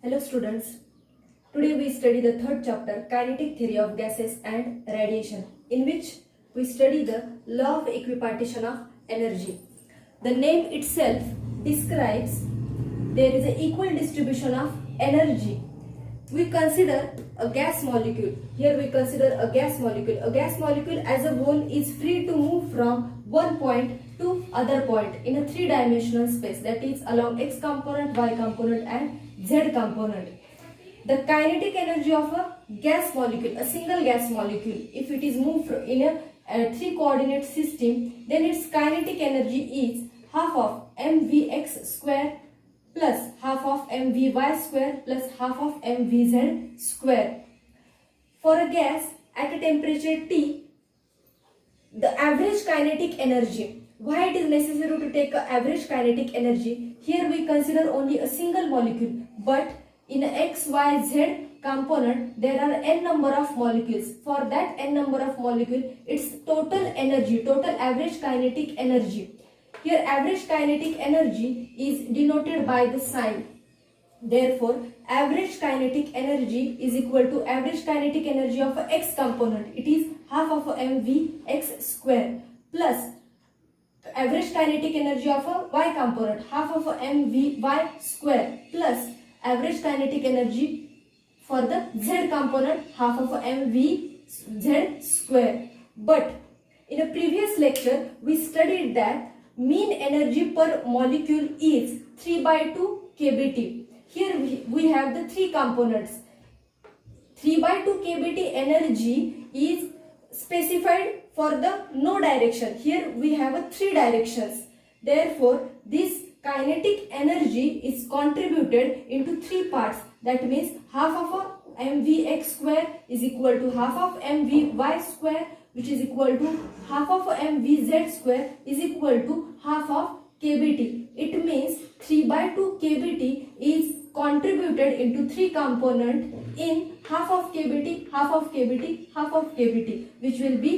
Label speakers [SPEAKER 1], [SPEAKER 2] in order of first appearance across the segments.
[SPEAKER 1] Hello students, today we study the third chapter kinetic theory of gases and radiation, in which we study the law of equipartition of energy. The name itself describes there is an equal distribution of energy. We consider a gas molecule. Here we consider a gas molecule. A gas molecule as a whole is free to move from one point to other point in a three-dimensional space, that is along x component, y component and z component. The kinetic energy of a gas molecule, a single gas molecule, if it is moved in a three-coordinate system, then its kinetic energy is half of mvx square plus half of mvy square plus half of mvz square. For a gas at a temperature T, the average kinetic energy. Why it is necessary to take an average kinetic energy? Here we consider only a single molecule, but in a x, y, z component there are n number of molecules. For that n number of molecule, its total energy, total average kinetic energy. Here average kinetic energy is denoted by the sign. Therefore, average kinetic energy is equal to average kinetic energy of a x component. It is half of a mvx square plus average kinetic energy of a y component, half of a mvy square plus average kinetic energy for the z component, half of a mvz square. But in a previous lecture, we studied that mean energy per molecule is 3/2 kBt. Here we have the three components. 3/2 kBt energy is specified for the no direction. Here we have a three directions. Therefore, this kinetic energy is contributed into three parts. That means half of a mvx square is equal to half of mvy square, which is equal to half of mvz square is equal to half of kBt. It means 3/2 kBt is contributed into three component in half of kBt, half of kBt, half of kBt, which will be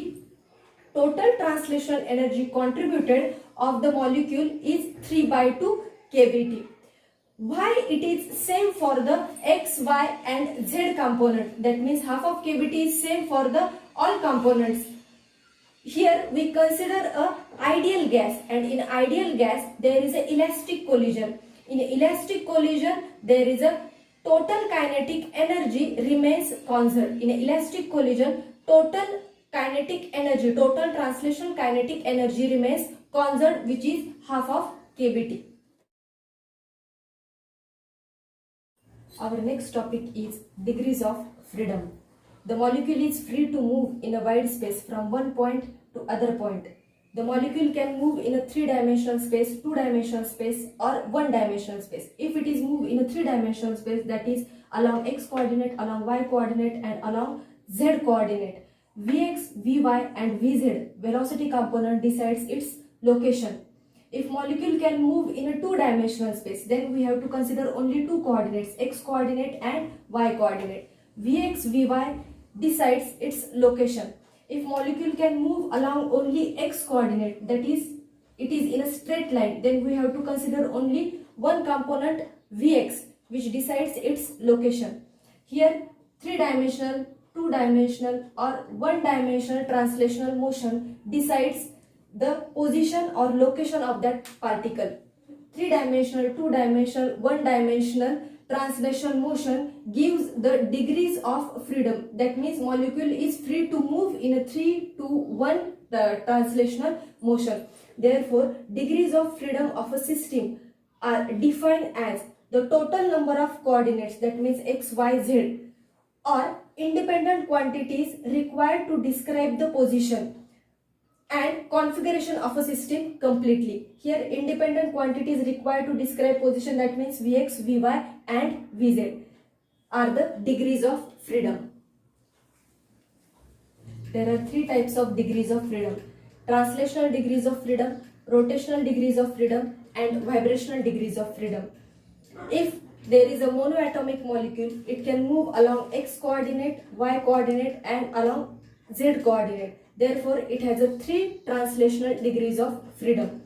[SPEAKER 1] total translation energy contributed of the molecule is 3/2 kBt. Why it is same for the x, y and z component? That means half of kBt is same for the all components. Here we consider a ideal gas, and in ideal gas there is a elastic collision. In elastic collision there is a total kinetic energy remains constant. In elastic collision, total kinetic energy, total translation kinetic energy remains constant, which is half of kBt. Our next topic is degrees of freedom. The molecule is free to move in a wide space from one point to other point. The molecule can move in a three-dimensional space, two-dimensional space or one-dimensional space. If it is moved in a three-dimensional space, that is along x coordinate, along y coordinate and along z coordinate, Vx, Vy and Vz velocity component decides its location. If molecule can move in a two-dimensional space, then we have to consider only two coordinates, x coordinate and y coordinate. Vx, Vy decides its location. If molecule can move along only x coordinate, that is it is in a straight line, then we have to consider only one component Vx, which decides its location. Here three-dimensional, two-dimensional or one-dimensional translational motion decides the position or location of that particle. Three-dimensional, two-dimensional, one-dimensional translation motion gives the degrees of freedom. That means molecule is free to move in a 3 to 1 translational motion. Therefore, degrees of freedom of a system are defined as the total number of coordinates, that means x, y, z, or independent quantities required to describe the position and configuration of a system completely. Here independent quantities required to describe position, that means Vx, Vy and Vz are the degrees of freedom. There are three types of degrees of freedom: translational degrees of freedom, rotational degrees of freedom and vibrational degrees of freedom. If there is a monoatomic molecule, it can move along x coordinate, y coordinate and along z coordinate. Therefore, it has a three translational degrees of freedom.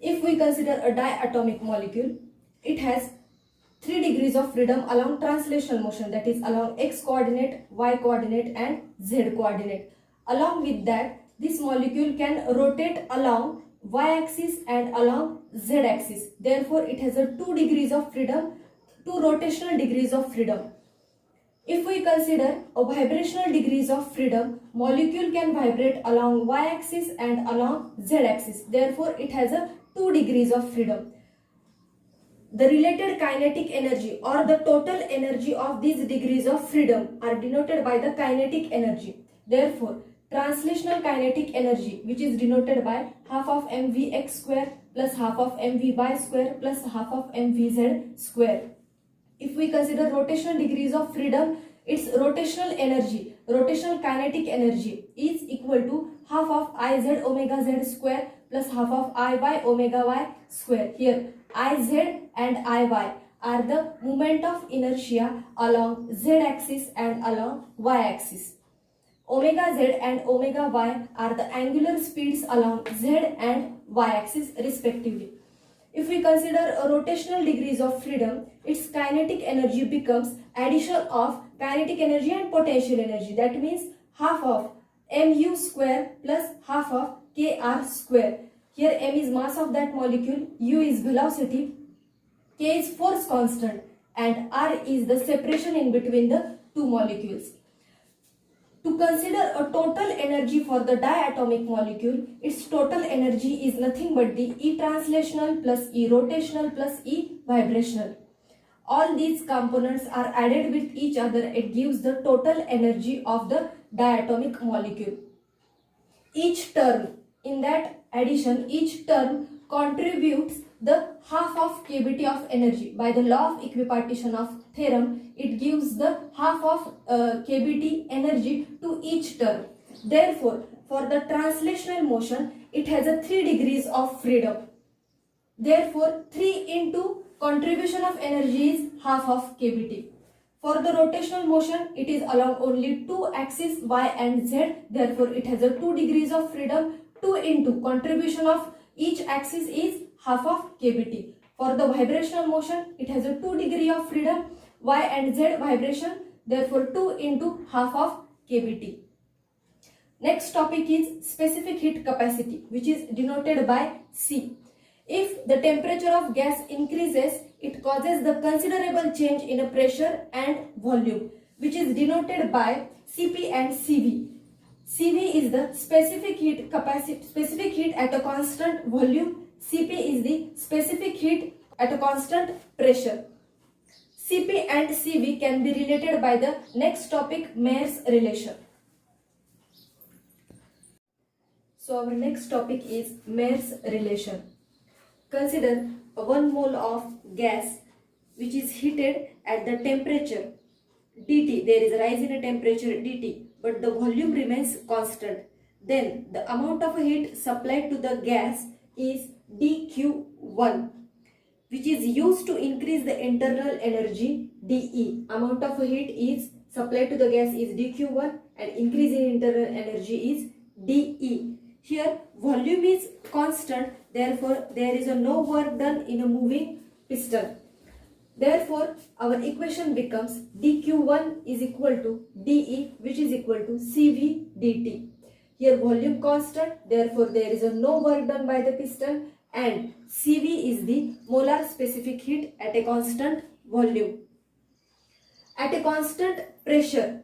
[SPEAKER 1] If we consider a diatomic molecule, it has three 3 degrees of freedom along translational motion, that is along x coordinate, y coordinate and z coordinate. Along with that, this molecule can rotate along y-axis and along z-axis. Therefore, it has a 2 degrees of freedom, 2 rotational degrees of freedom. If we consider a vibrational degrees of freedom, molecule can vibrate along y-axis and along z-axis. Therefore, it has a 2 degrees of freedom. The related kinetic energy or the total energy of these degrees of freedom are denoted by the kinetic energy. Therefore, translational kinetic energy, which is denoted by half of mvx square plus half of mvy square plus half of mvz square. If we consider rotational degrees of freedom, its rotational energy, rotational kinetic energy is equal to half of iz omega z square plus half of iy omega y square. Here iz and iy are the moment of inertia along z-axis and along y-axis. Omega z and omega y are the angular speeds along z and y-axis respectively. If we consider rotational degrees of freedom, its kinetic energy becomes addition of kinetic energy and potential energy. That means half of mu square plus half of kr square. Here m is mass of that molecule, u is velocity, k is force constant and r is the separation in between the two molecules. To consider a total energy for the diatomic molecule, its total energy is nothing but the E translational plus E rotational plus E vibrational. All these components are added with each other. It gives the total energy of the diatomic molecule. Each term in that addition, each term contributes the half of kBt of energy. By the law of equipartition of theorem, it gives the half of kBt energy to each term. Therefore, for the translational motion, it has a 3 degrees of freedom. Therefore, 3 into contribution of energy is half of kBt. For the rotational motion, it is along only two axes y and z. Therefore, it has a 2 degrees of freedom. 2 into contribution of each axis is half of kBt. For the vibrational motion, it has a 2 degree of freedom, y and z vibration. Therefore, 2 into half of kBt. Next topic is specific heat capacity, which is denoted by C. If the temperature of gas increases, it causes the considerable change in a pressure and volume, which is denoted by Cp and Cv. Cv is the specific heat capacity, specific heat at a constant volume. Cp is the specific heat at a constant pressure. Cp and Cv can be related by the next topic, Maer's relation. So our next topic is Maer's relation. Consider 1 mole of gas which is heated at the temperature dt. There is a rise in a temperature dt, but the volume remains constant. Then the amount of heat supplied to the gas is dq1, which is used to increase the internal energy dE. Amount of heat is supplied to the gas is dq1 and increase in internal energy is dE. Here volume is constant, therefore there is no work done in a moving piston. Therefore our equation becomes dq1 is equal to dE, which is equal to Cv dt. Here volume constant, therefore there is no work done by the piston, and Cv is the molar specific heat at a constant volume. At a constant pressure,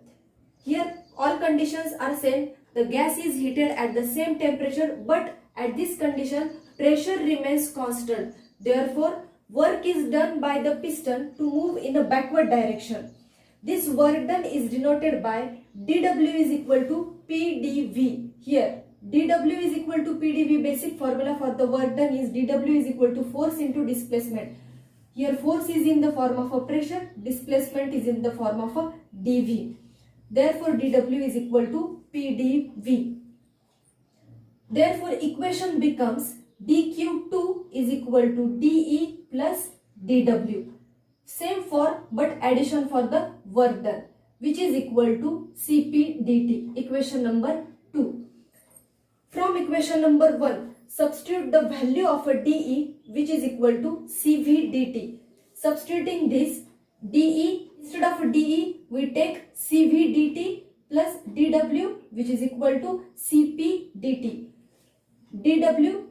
[SPEAKER 1] here all conditions are same. The gas is heated at the same temperature, but at this condition pressure remains constant. Therefore work is done by the piston to move in a backward direction. This work done is denoted by dW is equal to PdV. Here dW is equal to PdV. Basic formula for the work done is dW is equal to force into displacement. Here force is in the form of a pressure, displacement is in the form of a dV. Therefore dW is equal to PdV. Therefore equation becomes dQ2 is equal to dE plus dW. Same for but addition for the work done, which is equal to Cp dt. Equation number 2. From equation number 1, substitute the value of a dE, which is equal to Cv dt. substituting this dE, instead of dE we take CV dt plus dW, which is equal to Cp dt. dW,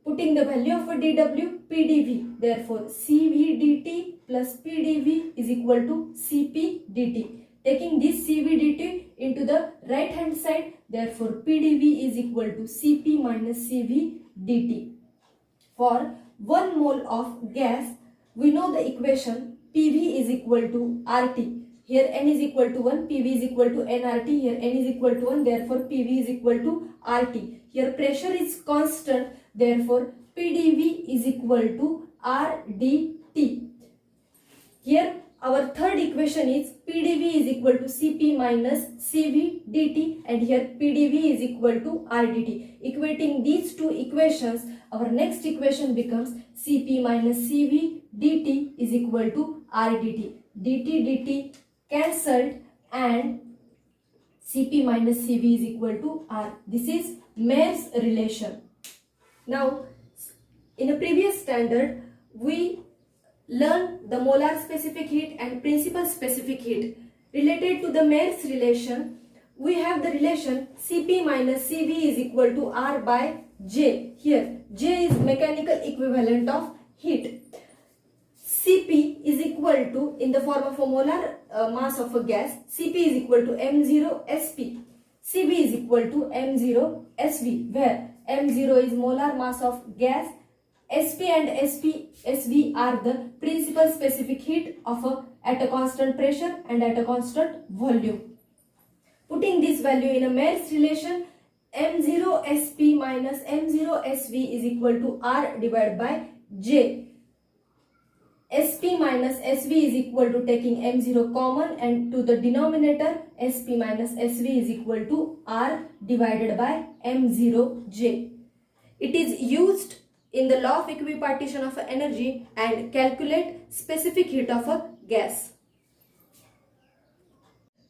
[SPEAKER 1] putting the value of a dW, pdV, therefore CV dt plus pdV is equal to Cp dt. Taking this Cv dt into the right hand side, therefore pdV is equal to Cp minus Cv dt. For 1 mole of gas, we know the equation PV is equal to RT. Here N is equal to 1, PV is equal to nRT. Here N is equal to 1, therefore PV is equal to RT. Here pressure is constant, therefore PdV is equal to RdT. Here our third equation is PdV is equal to Cp minus Cv dt, and here PdV is equal to RdT. Equating these two equations, our next equation becomes Cp minus Cv dt is equal to RdT. dt cancelled and Cp minus Cv is equal to R. This is Maer's relation. Now, in a previous standard, we learned the molar specific heat and principal specific heat. Related to the Maer's relation, we have the relation Cp minus Cv is equal to R by J. Here, J is mechanical equivalent of heat. Cp is equal to, in the form of a molar mass of a gas, Cp is equal to m0 Sp. Cv is equal to m0 Sv, where m0 is molar mass of gas, Sp and Sv are the principal specific heat at a constant pressure and at a constant volume. Putting this value in a Maer's relation, m0 Sp minus m0 Sv is equal to R divided by J. Sp minus Sv is equal to taking m0 common, and to the denominator Sp minus Sv is equal to R divided by m0J. It is used in the law of equipartition of energy and calculate specific heat of a gas.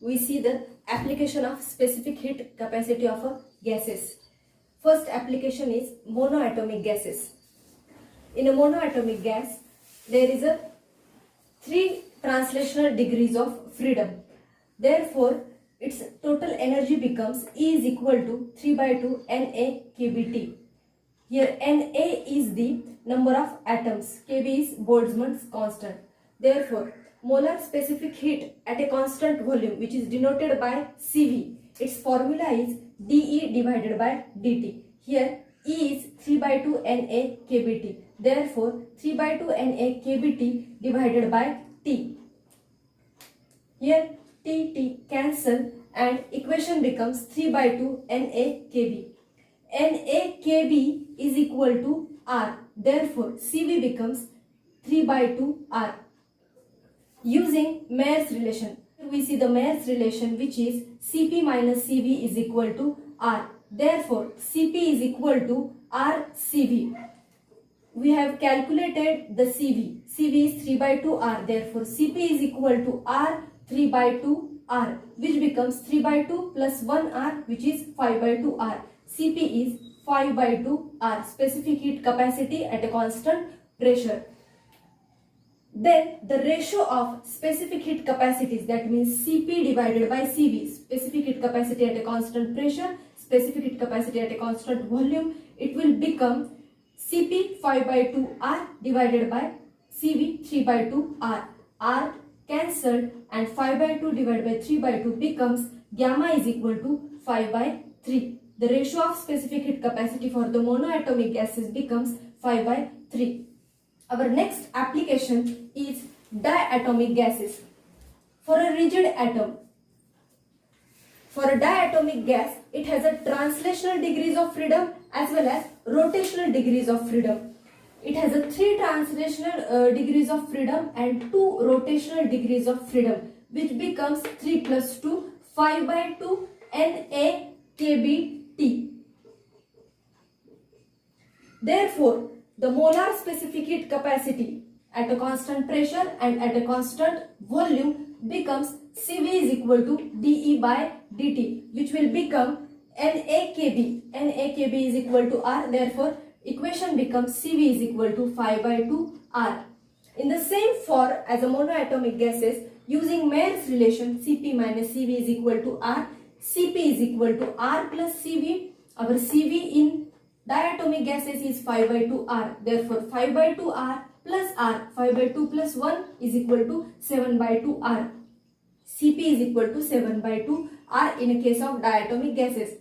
[SPEAKER 1] We see the application of specific heat capacity of a gases. First application is monoatomic gases. In a monoatomic gas, there is a 3 translational degrees of freedom. Therefore, its total energy becomes E is equal to 3 by 2 Na kBt. Here Na is the number of atoms, Kb is Boltzmann's constant. Therefore, molar specific heat at a constant volume, which is denoted by Cv, its formula is dE divided by dt. Here E is 3 by 2 Na kBt. Therefore, 3 by 2 Na kBt divided by T. Here T cancel and equation becomes 3 by 2 Na kb. Na kb is equal to R. Therefore, Cv becomes 3 by 2 R. Using Maer's relation, we see the Maer's relation, which is Cp minus Cv is equal to R. Therefore, Cp is equal to RCv. We have calculated the Cv. Cv is 3 by 2 R. Therefore, Cp is equal to R 3 by 2 R, which becomes 3 by 2 plus 1 R, which is 5 by 2 R. Cp is 5 by 2 R, specific heat capacity at a constant pressure. Then the ratio of specific heat capacities, that means Cp divided by Cv, specific heat capacity at a constant pressure, specific heat capacity at a constant volume, it will become Cp 5 by 2 R divided by Cv 3 by 2 R. R cancelled and 5 by 2 divided by 3 by 2 becomes gamma is equal to 5 by 3. The ratio of specific heat capacity for the monoatomic gases becomes 5 by 3. Our next application is diatomic gases. For a rigid atom, for a diatomic gas, it has a translational degrees of freedom as well as rotational degrees of freedom. It has a 3 translational degrees of freedom and 2 rotational degrees of freedom, which becomes 3 plus 2, 5 by 2 Na kBt. Therefore, the molar specific heat capacity at a constant pressure and at a constant volume becomes Cv is equal to dE by dt, which will become NaKb. NaKb is equal to R. Therefore, equation becomes Cv is equal to 5 by 2 R. In the same for as a monoatomic gases, using Mayer's relation Cp minus Cv is equal to R, Cp is equal to R plus Cv. Our Cv in diatomic gases is 5 by 2 R. Therefore 5 by 2 R plus R, 5 by 2 plus 1 is equal to 7 by 2 R. Cp is equal to 7 by 2 R in a case of diatomic gases.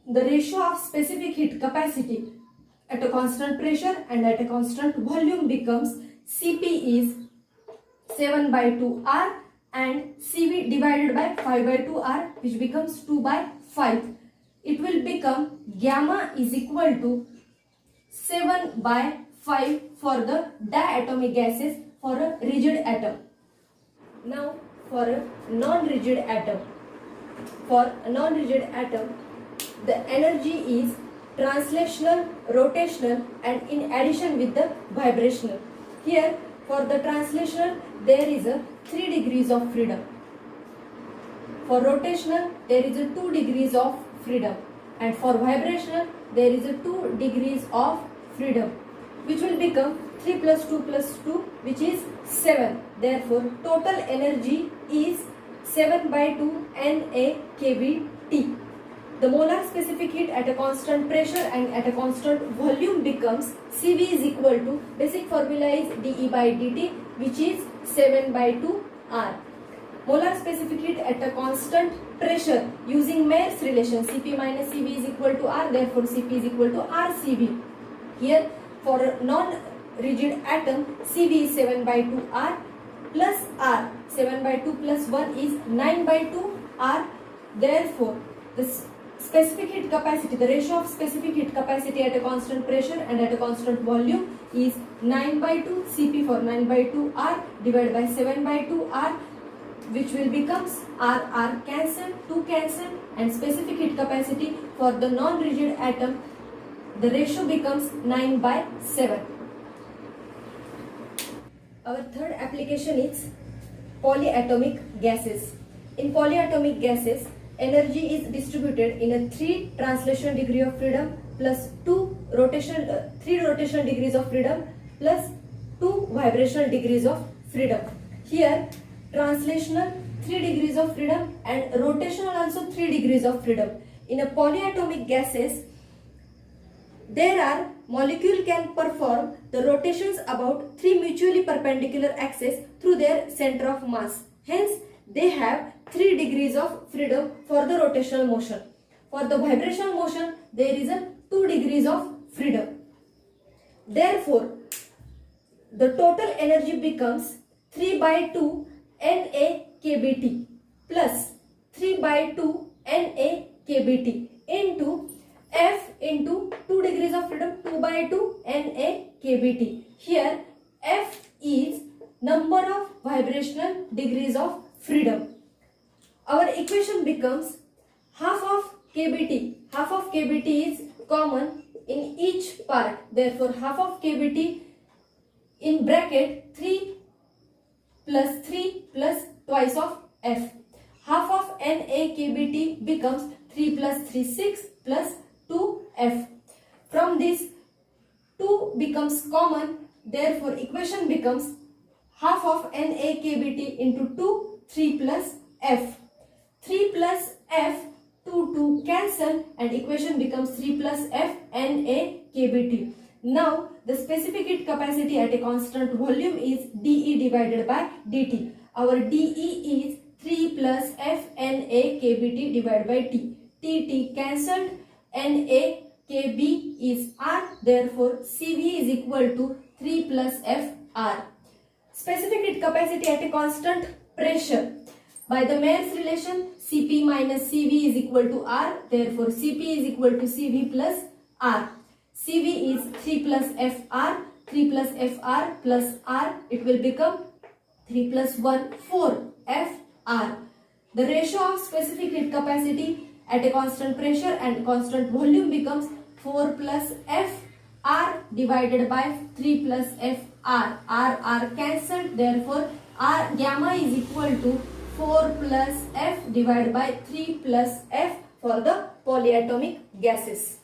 [SPEAKER 1] The ratio of specific heat capacity at a constant pressure and at a constant volume becomes Cp is 7 by 2 R and Cv divided by 5 by 2 R, which becomes 2 by 5. It will become gamma is equal to 7 by 5 for the diatomic gases for a rigid atom. Now for a non-rigid atom. For a non-rigid atom, the energy is translational, rotational and in addition with the vibrational. Here for the translational there is a 3 degrees of freedom. For rotational there is a 2 degrees of freedom, and for vibrational there is a 2 degrees of freedom, which will become 3 plus 2 plus 2, which is 7. Therefore total energy is 7 by 2 Na kBT. The molar specific heat at a constant pressure and at a constant volume becomes Cv is equal to, basic formula is dE by dt, which is 7 by 2 R. Molar specific heat at a constant pressure using Mayer's relation Cp minus Cv is equal to R, therefore Cp is equal to RCv. Here for a non-rigid atom, Cv is 7 by 2 R plus R. 7 by 2 plus 1 is 9 by 2 R. Therefore the specific heat capacity, the ratio of specific heat capacity at a constant pressure and at a constant volume is 9 by 2, Cp for 9 by 2 R divided by 7 by 2 R, which will becomes R cancel, 2 cancel, and specific heat capacity for the non-rigid atom, the ratio becomes 9 by 7. Our third application is polyatomic gases. In polyatomic gases, energy is distributed in a 3 translation degree of freedom plus 3 rotational degrees of freedom plus 2 vibrational degrees of freedom. Here translational 3 degrees of freedom and rotational also 3 degrees of freedom. In a polyatomic gases, there are molecule can perform the rotations about 3 mutually perpendicular axes through their center of mass. Hence they have 3 degrees of freedom for the rotational motion. For the vibrational motion there is a 2 degrees of freedom. Therefore the total energy becomes 3 by 2 Na kBT plus 3 by 2 Na kBT into F into 2 degrees of freedom, 2 by 2 Na kBT. Here F is number of vibrational degrees of freedom. Our equation becomes half of kBT. Half of kBT is common in each part. Therefore half of kBT in bracket 3 plus twice of F. Half of Na kBT becomes 3 plus 3 6 plus 2 F. From this 2 becomes common, therefore equation becomes half of Na kBT into 2, 3 plus F. 3 plus F, 2 cancel, and equation becomes 3 plus F Na kBT. Now the specific heat capacity at a constant volume is dE divided by dt. Our dE is 3 plus F Na kBT divided by T. T cancelled, Na kB is R, therefore Cv is equal to 3 plus F R. Specific heat capacity at a constant pressure. By the Mayer's relation, Cp minus Cv is equal to R, therefore Cp is equal to Cv plus R. Cv is 3 plus Fr, 3 plus Fr plus R, it will become 3 plus 1, 4 Fr. The ratio of specific heat capacity at a constant pressure and constant volume becomes 4 plus Fr divided by 3 plus Fr. R cancelled, therefore R gamma is equal to 4 plus F divided by 3 plus F for the polyatomic gases.